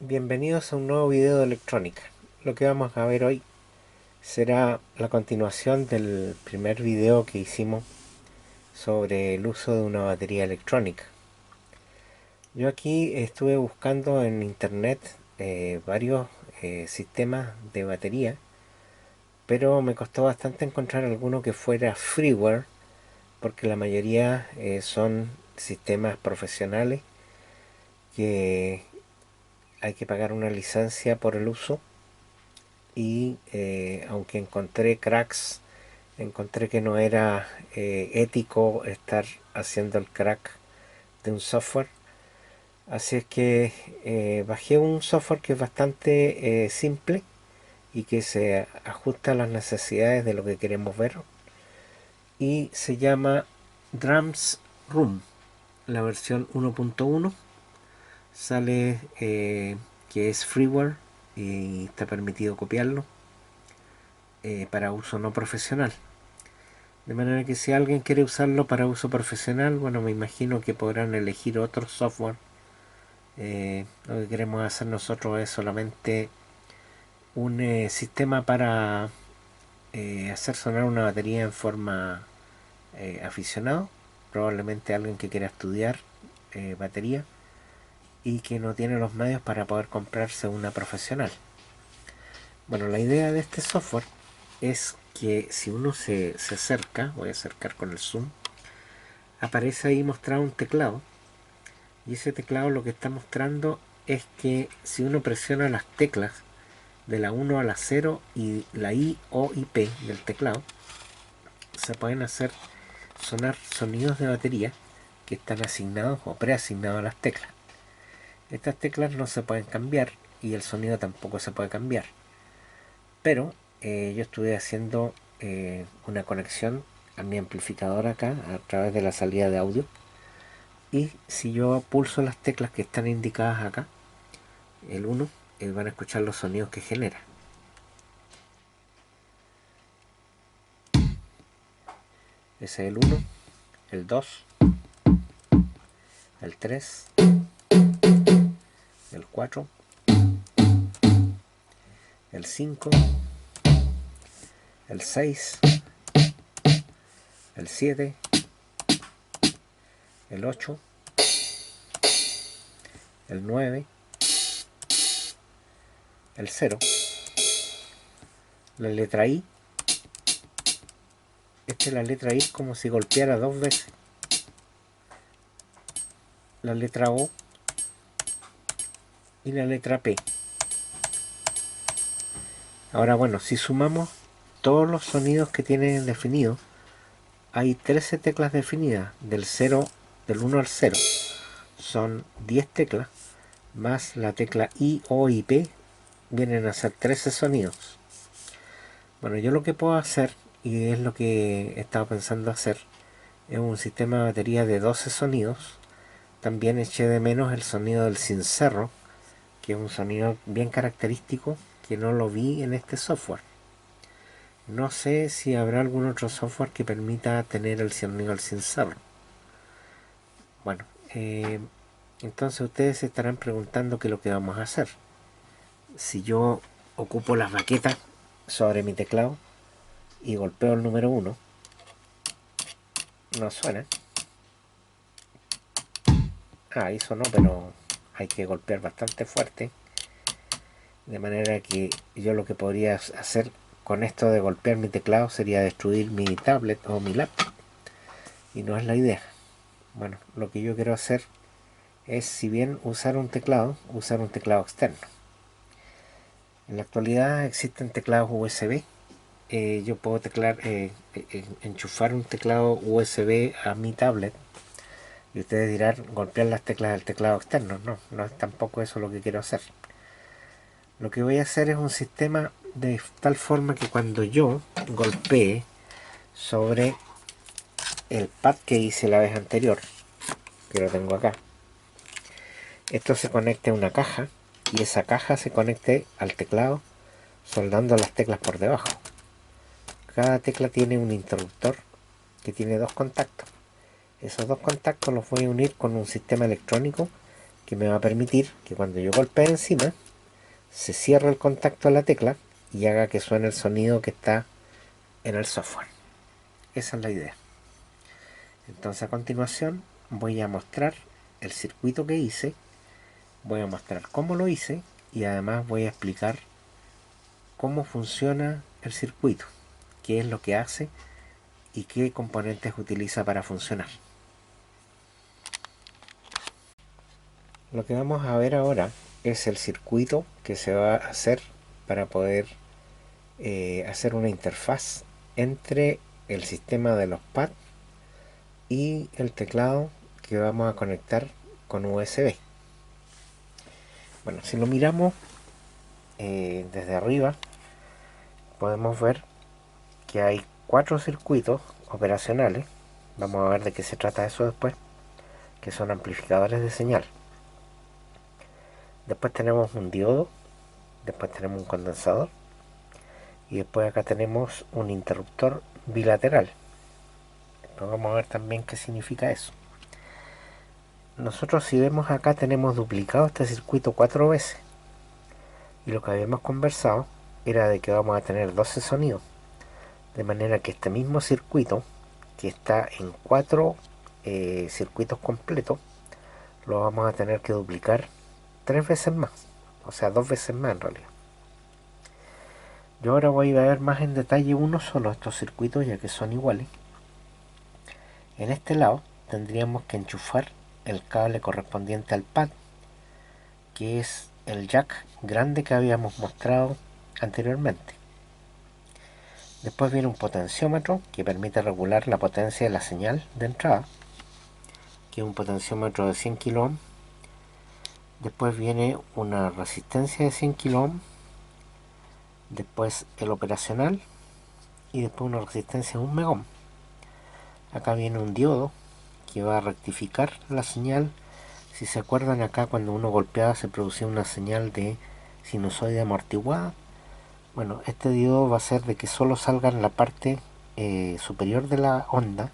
Bienvenidos a un nuevo video de electrónica. Lo que vamos a ver hoy será la continuación del primer video que hicimos sobre el uso de una batería electrónica. Yo aquí estuve buscando en internet varios sistemas de batería, pero me costó bastante encontrar alguno que fuera freeware, porque la mayoría son sistemas profesionales que hay que pagar una licencia por el uso. Y aunque encontré cracks, encontré que no era ético estar haciendo el crack de un software. Así es que bajé un software que es bastante simple y que se ajusta a las necesidades de lo que queremos ver, y se llama Drums Room. La versión 1.1 sale que es freeware y está permitido copiarlo para uso no profesional. De manera que si alguien quiere usarlo para uso profesional, bueno, me imagino que podrán elegir otro software. Lo que queremos hacer nosotros es solamente un sistema para hacer sonar una batería en forma aficionado. Probablemente alguien que quiera estudiar batería y que no tiene los medios para poder comprarse una profesional. Bueno, la idea de este software es que si uno se acerca, voy a acercar con el zoom, aparece ahí mostrado un teclado, y ese teclado lo que está mostrando es que si uno presiona las teclas de la 1 a la 0 y la I, O y P del teclado, se pueden hacer sonar sonidos de batería que están asignados o preasignados a las teclas. Estas teclas no se pueden cambiar y el sonido tampoco se puede cambiar, pero yo estuve haciendo una conexión a mi amplificador acá a través de la salida de audio, y si yo pulso las teclas que están indicadas acá, el 1, van a escuchar los sonidos que genera. Ese es el 1, el 2, el 3, el 4, el 5, el 6, el 7, el 8, el 9, el 0, la letra I. Esta es la letra I como si golpeara dos veces. La letra O y la letra P. Ahora bueno, si sumamos todos los sonidos que tienen definidos, hay 13 teclas definidas, del 1 al 0. Son 10 teclas, más la tecla I, O y P, vienen a ser 13 sonidos. Bueno, yo lo que puedo hacer, y es lo que he estado pensando hacer, es un sistema de batería de 12 sonidos. También eché de menos el sonido del sincero, que es un sonido bien característico que no lo vi en este software. No sé si habrá algún otro software que permita tener el sonido del sincero. Bueno, entonces ustedes se estarán preguntando qué es lo que vamos a hacer. Si yo ocupo las baquetas sobre mi teclado y golpeo el número 1, no suena. Ahí sonó, pero hay que golpear bastante fuerte. De manera que yo lo que podría hacer con esto de golpear mi teclado sería destruir mi tablet o mi laptop. Y no es la idea. Bueno, lo que yo quiero hacer es, si bien usar un teclado externo. En la actualidad existen teclados USB. Yo puedo enchufar un teclado USB a mi tablet, y ustedes dirán, golpear las teclas del teclado externo. No, no es tampoco eso lo que quiero hacer. Lo que voy a hacer es un sistema de tal forma que cuando yo golpee sobre el pad que hice la vez anterior, que lo tengo acá, esto se conecte a una caja, y esa caja se conecte al teclado soldando las teclas por debajo. Cada tecla tiene un interruptor que tiene dos contactos. Esos dos contactos los voy a unir con un sistema electrónico que me va a permitir que cuando yo golpee encima se cierre el contacto a la tecla y haga que suene el sonido que está en el software. Esa es la idea. Entonces a continuación voy a mostrar el circuito que hice, voy a mostrar cómo lo hice y además voy a explicar cómo funciona el circuito, qué es lo que hace y qué componentes utiliza para funcionar. Lo que vamos a ver ahora es el circuito que se va a hacer para poder hacer una interfaz entre el sistema de los pads y el teclado que vamos a conectar con USB. Bueno, si lo miramos desde arriba, podemos ver que hay 4 circuitos operacionales. Vamos a ver de qué se trata eso después, que son amplificadores de señal. Después tenemos un diodo, después tenemos un condensador y después acá tenemos un interruptor bilateral. Pero vamos a ver también qué significa eso. Nosotros, si vemos acá, tenemos duplicado este circuito 4 veces y lo que habíamos conversado era de que vamos a tener 12 sonidos, de manera que este mismo circuito, que está en 4 circuitos completos, lo vamos a tener que duplicar 3 veces más, o sea 2 veces más en realidad. Yo ahora voy a ver más en detalle uno solo de estos circuitos, ya que son iguales. En este lado tendríamos que enchufar el cable correspondiente al pad, que es el jack grande que habíamos mostrado anteriormente. Después viene un potenciómetro que permite regular la potencia de la señal de entrada, que es un potenciómetro de 100 kΩ. Después viene una resistencia de 100 kΩ, después el operacional y después una resistencia de 1 megahm. Acá viene un diodo que va a rectificar la señal. Si se acuerdan, acá cuando uno golpeaba se producía una señal de sinusoide amortiguada. Bueno, este diodo va a hacer de que solo salga en la parte superior de la onda,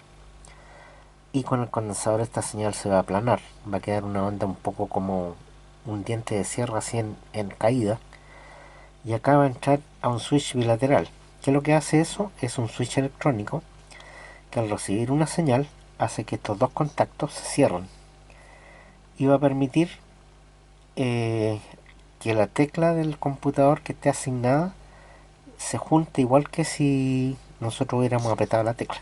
y con el condensador esta señal se va a aplanar, va a quedar una onda un poco como un diente de sierra así en caída, y acá va a entrar a un switch bilateral. ¿Qué es lo que hace eso? Es un switch electrónico que al recibir una señal hace que estos dos contactos se cierren y va a permitir que la tecla del computador que esté asignada se junte igual que si nosotros hubiéramos apretado la tecla.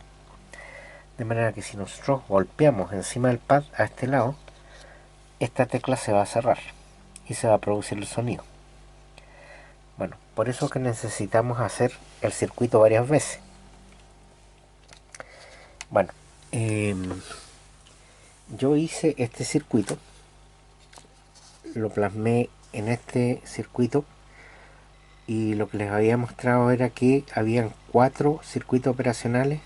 De manera que si nosotros golpeamos encima del pad a este lado, esta tecla se va a cerrar y se va a producir el sonido. Bueno, por eso que necesitamos hacer el circuito varias veces. Bueno, yo hice este circuito, lo plasmé en este circuito, y lo que les había mostrado era que habían 4 circuitos operacionales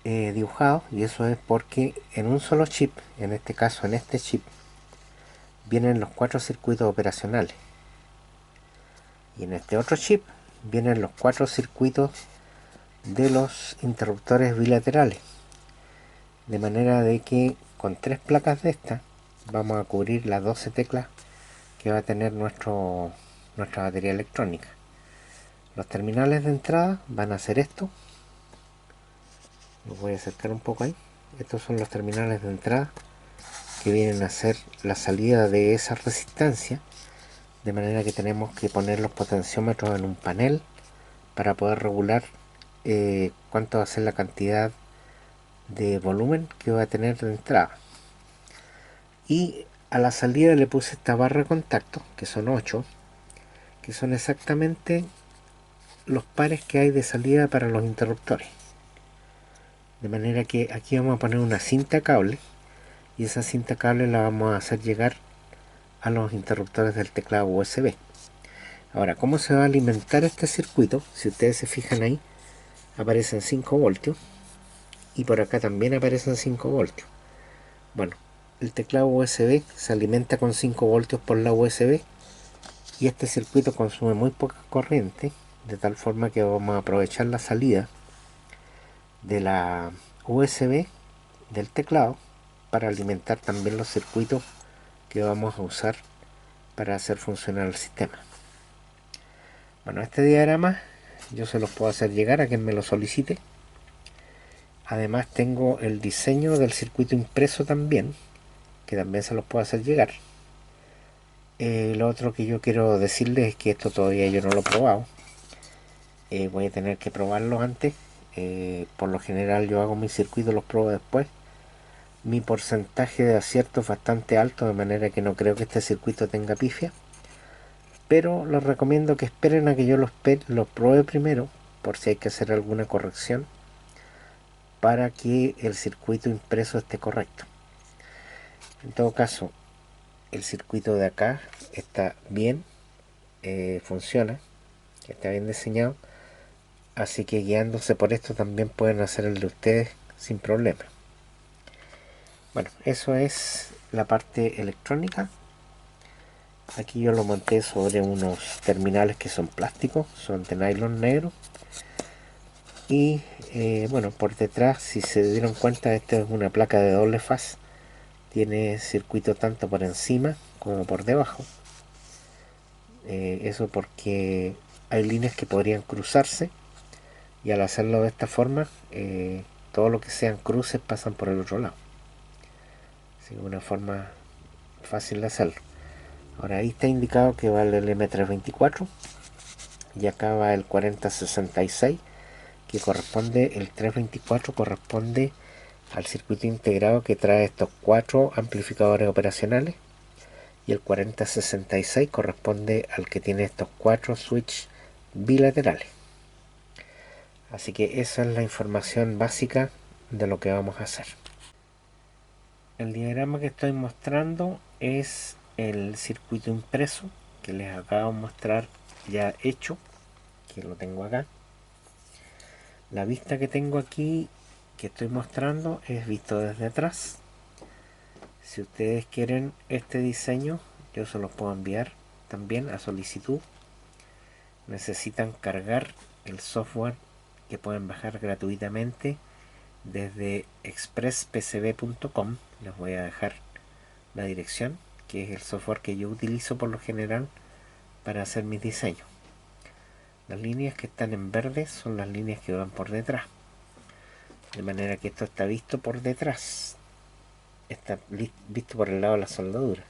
dibujados, y eso es porque en un solo chip, en este caso en este chip, vienen los 4 circuitos operacionales, y en este otro chip vienen los 4 circuitos de los interruptores bilaterales, de manera de que con 3 placas de estas vamos a cubrir las 12 teclas que va a tener nuestra batería electrónica. Los terminales de entrada van a ser esto. Los voy a acercar un poco ahí. Estos son los terminales de entrada que vienen a ser la salida de esa resistencia, de manera que tenemos que poner los potenciómetros en un panel para poder regular cuánto va a ser la cantidad de volumen que va a tener de entrada. Y a la salida le puse esta barra de contacto, que son 8, que son exactamente los pares que hay de salida para los interruptores. De manera que aquí vamos a poner una cinta cable, y esa cinta cable la vamos a hacer llegar a los interruptores del teclado USB. Ahora, ¿cómo se va a alimentar este circuito? Si ustedes se fijan ahí, aparecen 5 voltios y por acá también aparecen 5 voltios. Bueno, el teclado USB se alimenta con 5 voltios por la USB, y este circuito consume muy poca corriente, de tal forma que vamos a aprovechar la salida de la USB del teclado para alimentar también los circuitos que vamos a usar para hacer funcionar el sistema. Bueno, este diagrama yo se los puedo hacer llegar a quien me lo solicite. Además tengo el diseño del circuito impreso también, que también se los puedo hacer llegar. Lo otro que yo quiero decirles es que esto todavía yo no lo he probado. Voy a tener que probarlo antes. Por lo general yo hago mis circuitos, los pruebo después. Mi porcentaje de acierto es bastante alto, de manera que no creo que este circuito tenga pifia. Pero les recomiendo que esperen a que yo lo pruebe primero, por si hay que hacer alguna corrección, para que el circuito impreso esté correcto. En todo caso, el circuito de acá está bien, funciona, está bien diseñado, así que guiándose por esto también pueden hacer el de ustedes sin problema. Bueno, eso es la parte electrónica. Aquí yo lo monté sobre unos terminales que son plásticos, son de nylon negro. Y bueno, por detrás, si se dieron cuenta, esta es una placa de doble faz. Tiene circuito tanto por encima como por debajo. Eso porque hay líneas que podrían cruzarse, y al hacerlo de esta forma, todo lo que sean cruces pasan por el otro lado. Así que una forma fácil de hacerlo. Ahora ahí está indicado que va el M324 y acá va el 4066, que corresponde, el 324 corresponde al circuito integrado que trae estos 4 amplificadores operacionales, y el 4066 corresponde al que tiene estos 4 switch bilaterales. Así que esa es la información básica de lo que vamos a hacer. El diagrama que estoy mostrando es el circuito impreso que les acabo de mostrar ya hecho, que lo tengo acá. La vista que tengo aquí, que estoy mostrando, es visto desde atrás. Si ustedes quieren este diseño, yo se los puedo enviar también a solicitud. Necesitan cargar el software que pueden bajar gratuitamente desde expresspcb.com. Les voy a dejar la dirección, que es el software que yo utilizo por lo general para hacer mis diseños. Las líneas que están en verde son las líneas que van por detrás, de manera que esto está visto por detrás, está visto por el lado de la soldadura.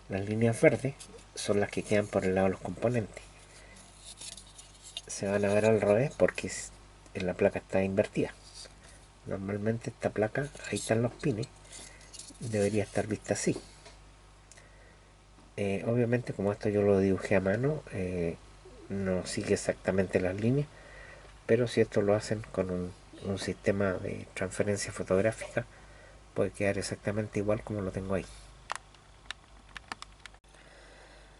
Las líneas verdes son las que quedan por el lado de los componentes. Se van a ver al revés porque en la placa está invertida. Normalmente esta placa, ahí están los pines, debería estar vista así. Obviamente, como esto yo lo dibujé a mano, no sigue exactamente las líneas, pero si esto lo hacen con un sistema de transferencia fotográfica, puede quedar exactamente igual como lo tengo ahí.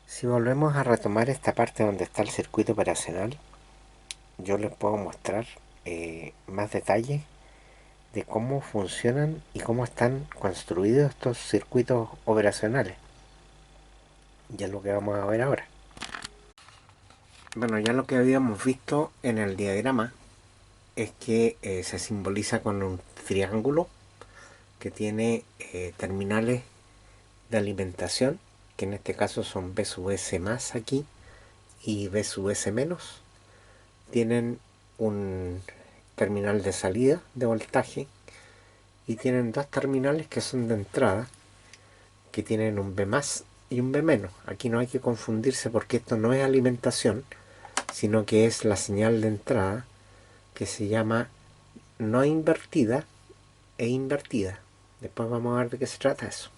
Si volvemos a retomar esta parte donde está el circuito operacional, yo les puedo mostrar más detalles de cómo funcionan y cómo están construidos estos circuitos operacionales. Ya es lo que vamos a ver ahora. Bueno, ya lo que habíamos visto en el diagrama es que se simboliza con un triángulo que tiene terminales de alimentación, que en este caso son B sub S más aquí y B sub S menos. Tienen un terminal de salida de voltaje y tienen dos terminales que son de entrada, que tienen un B más y un B menos. Aquí no hay que confundirse porque esto no es alimentación, sino que es la señal de entrada, que se llama no invertida e invertida. Después vamos a ver de qué se trata eso.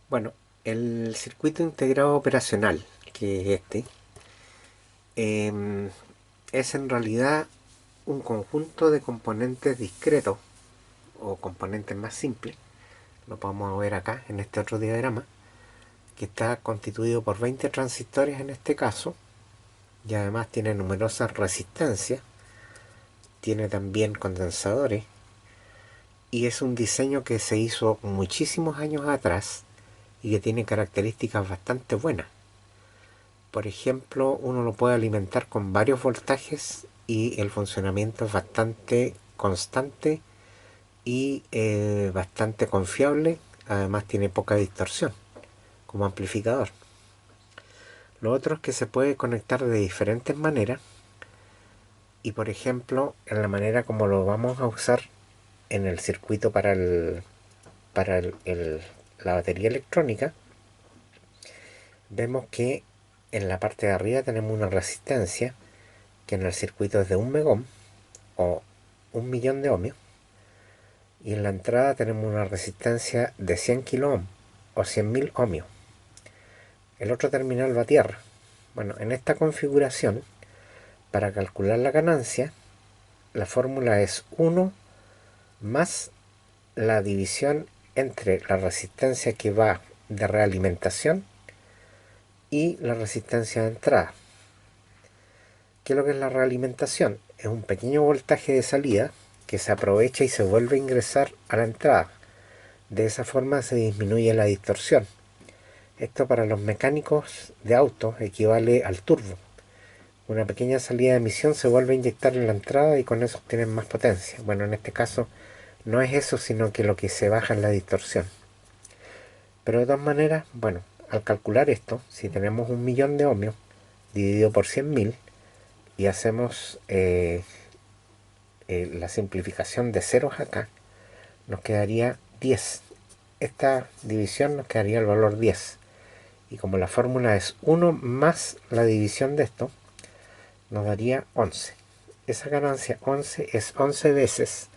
Bueno, el circuito integrado operacional, que es este, es en realidad un conjunto de componentes discretos o componentes más simples. Lo podemos ver acá en este otro diagrama, que está constituido por 20 transistores en este caso, y además tiene numerosas resistencias, tiene también condensadores, y es un diseño que se hizo muchísimos años atrás y que tiene características bastante buenas. Por ejemplo, uno lo puede alimentar con varios voltajes y el funcionamiento es bastante constante y bastante confiable, Además tiene poca distorsión como amplificador. Lo otro es que se puede conectar de diferentes maneras, y por ejemplo en la manera como lo vamos a usar en el circuito para la batería electrónica, vemos que en la parte de arriba tenemos una resistencia que en el circuito es de 1 megón o 1.000.000 de ohmios, y en la entrada tenemos una resistencia de 100 kilo ohm o 100.000 ohmios. El otro terminal va a tierra. Bueno, en esta configuración, para calcular la ganancia, la fórmula es 1 más la división entre la resistencia que va de realimentación y la resistencia de entrada. ¿Qué es lo que es la realimentación? Es un pequeño voltaje de salida que se aprovecha y se vuelve a ingresar a la entrada. De esa forma se disminuye la distorsión. Esto para los mecánicos de autos equivale al turbo. Una pequeña salida de emisión se vuelve a inyectar en la entrada y con eso obtienen más potencia. Bueno, en este caso no es eso, sino que lo que se baja es la distorsión. Pero de todas maneras, bueno, al calcular esto, si tenemos 1.000.000 de ohmios dividido por 100.000 y hacemos la simplificación de ceros acá, nos quedaría 10. Esta división nos quedaría el valor 10. Y como la fórmula es 1 más la división de esto, nos daría 11. Esa ganancia 11 es 11 veces,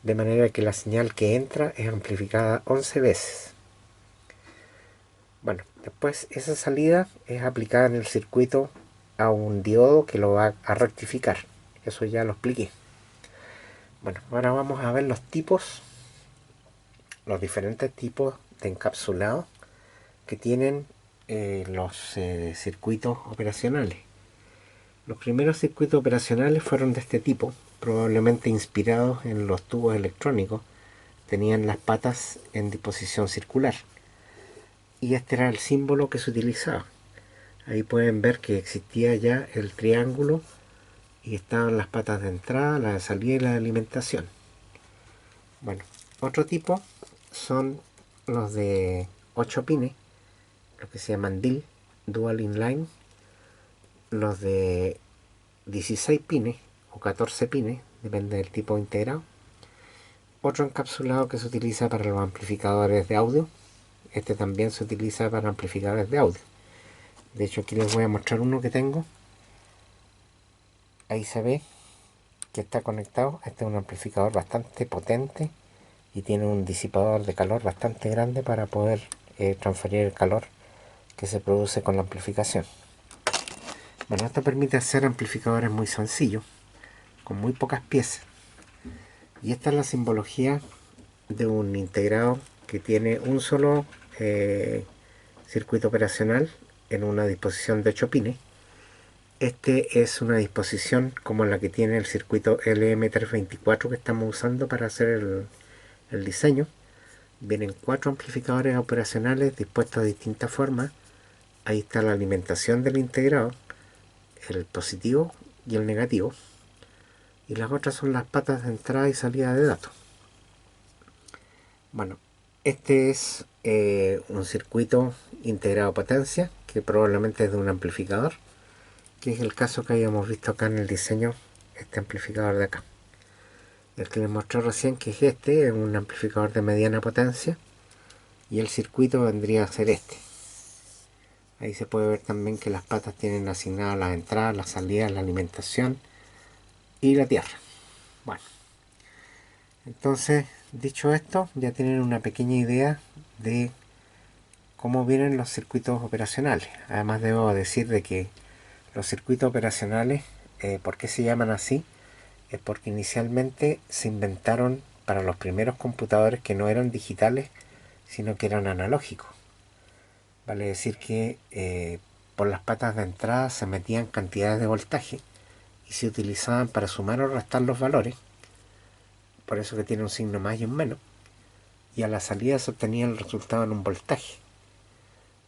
de manera que la señal que entra es amplificada 11 veces. Bueno, después esa salida es aplicada en el circuito a un diodo que lo va a rectificar. Eso ya lo expliqué. Bueno, ahora vamos a ver los diferentes tipos de encapsulado que tienen los circuitos operacionales. Los primeros circuitos operacionales fueron de este tipo, probablemente inspirados en los tubos electrónicos. Tenían las patas en disposición circular, y este era el símbolo que se utilizaba. Ahí pueden ver que existía ya el triángulo y estaban las patas de entrada, la de salida y la de alimentación. Bueno, otro tipo son los de 8 pines, los que se llaman DIL, Dual Inline. Los de 16 pines o 14 pines, depende del tipo integrado. Otro encapsulado que se utiliza para los amplificadores de audio. Este también se utiliza para amplificadores de audio. De hecho, aquí les voy a mostrar uno que tengo. Ahí se ve que está conectado. Este es un amplificador bastante potente y tiene un disipador de calor bastante grande para poder transferir el calor que se produce con la amplificación. Bueno, esto permite hacer amplificadores muy sencillos, con muy pocas piezas. Y esta es la simbología de un integrado que tiene un solo circuito operacional en una disposición de 8 pines. Este es una disposición como la que tiene el circuito LM324 que estamos usando para hacer el diseño. Vienen 4 amplificadores operacionales dispuestos de distintas formas. Ahí está la alimentación del integrado, el positivo y el negativo, y las otras son las patas de entrada y salida de datos. Bueno, este es un circuito integrado a potencia, que probablemente es de un amplificador, que es el caso que habíamos visto acá en el diseño, este amplificador de acá. El que les mostré recién, que es este, es un amplificador de mediana potencia, y el circuito vendría a ser este. Ahí se puede ver también que las patas tienen asignadas las entradas, las salidas, la alimentación y la tierra. Bueno, entonces, dicho esto, ya tienen una pequeña idea de cómo vienen los circuitos operacionales. Además debo decir de que los circuitos operacionales, ¿por qué se llaman así? Es porque inicialmente se inventaron para los primeros computadores que no eran digitales, sino que eran analógicos. Vale decir que por las patas de entrada se metían cantidades de voltaje y se utilizaban para sumar o restar los valores, por eso que tiene un signo más y un menos, y a la salida se obtenía el resultado en un voltaje.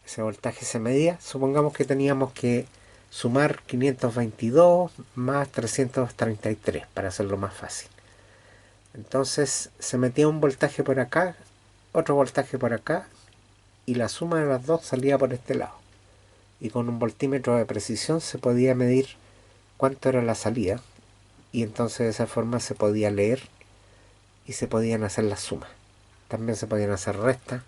Ese voltaje se medía, supongamos que teníamos que sumar 522 más 333 para hacerlo más fácil. Entonces se metía un voltaje por acá otro voltaje por acá, y la suma de las dos salía por este lado. Y con un voltímetro de precisión se podía medir cuánto era la salida, y entonces de esa forma se podía leer y se podían hacer las sumas. También se podían hacer restas,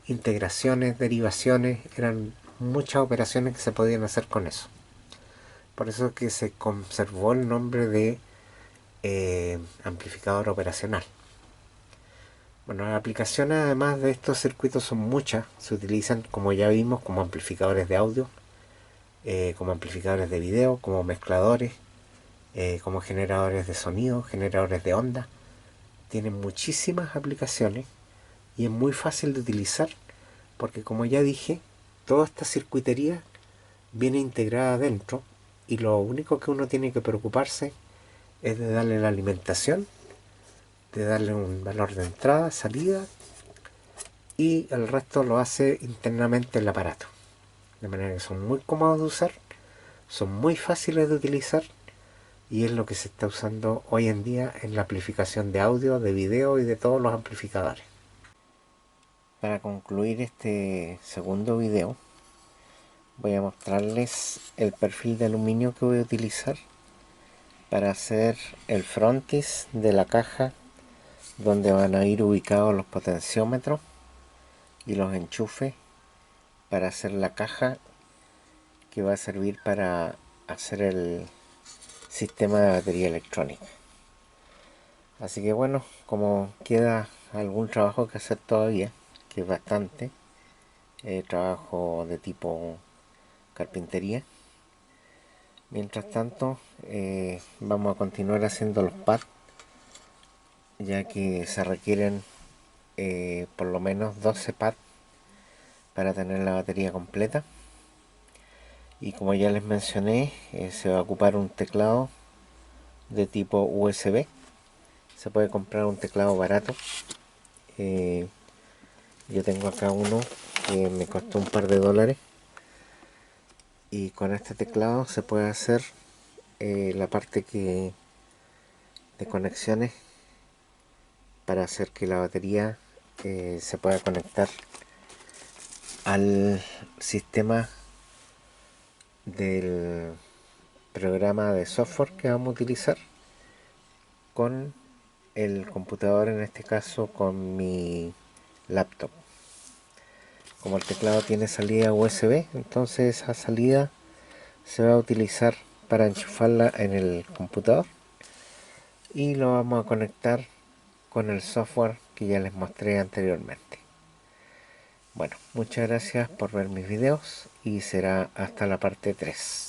integraciones, derivaciones, eran muchas operaciones que se podían hacer con eso. Por eso es que se conservó el nombre de amplificador operacional. Bueno, las aplicaciones además de estos circuitos son muchas. Se utilizan, como ya vimos, como amplificadores de audio, como amplificadores de video, como mezcladores, como generadores de sonido, generadores de onda. Tienen muchísimas aplicaciones y es muy fácil de utilizar porque, como ya dije, toda esta circuitería viene integrada dentro y lo único que uno tiene que preocuparse es de darle la alimentación, de darle un valor de entrada, salida, y el resto lo hace internamente el aparato. De manera que son muy cómodos de usar, son muy fáciles de utilizar y es lo que se está usando hoy en día en la amplificación de audio, de video y de todos los amplificadores. Para concluir este segundo video, voy a mostrarles el perfil de aluminio que voy a utilizar para hacer el frontis de la caja donde van a ir ubicados los potenciómetros y los enchufes para hacer la caja que va a servir para hacer el sistema de batería electrónica. Así que bueno, como queda algún trabajo que hacer todavía, que es bastante, trabajo de tipo carpintería. Mientras tanto, vamos a continuar haciendo los pads, ya que se requieren por lo menos 12 pads para tener la batería completa. Y como ya les mencioné, se va a ocupar un teclado de tipo USB. Se puede comprar un teclado barato. Yo tengo acá uno que me costó un par de dólares. Y con este teclado se puede hacer la parte de conexiones para hacer que la batería se pueda conectar al sistema del programa de software que vamos a utilizar con el computador, en este caso con mi laptop. Como el teclado tiene salida USB, entonces esa salida se va a utilizar para enchufarla en el computador y lo vamos a conectar con el software que ya les mostré anteriormente. Bueno, muchas gracias por ver mis videos y será hasta la parte 3.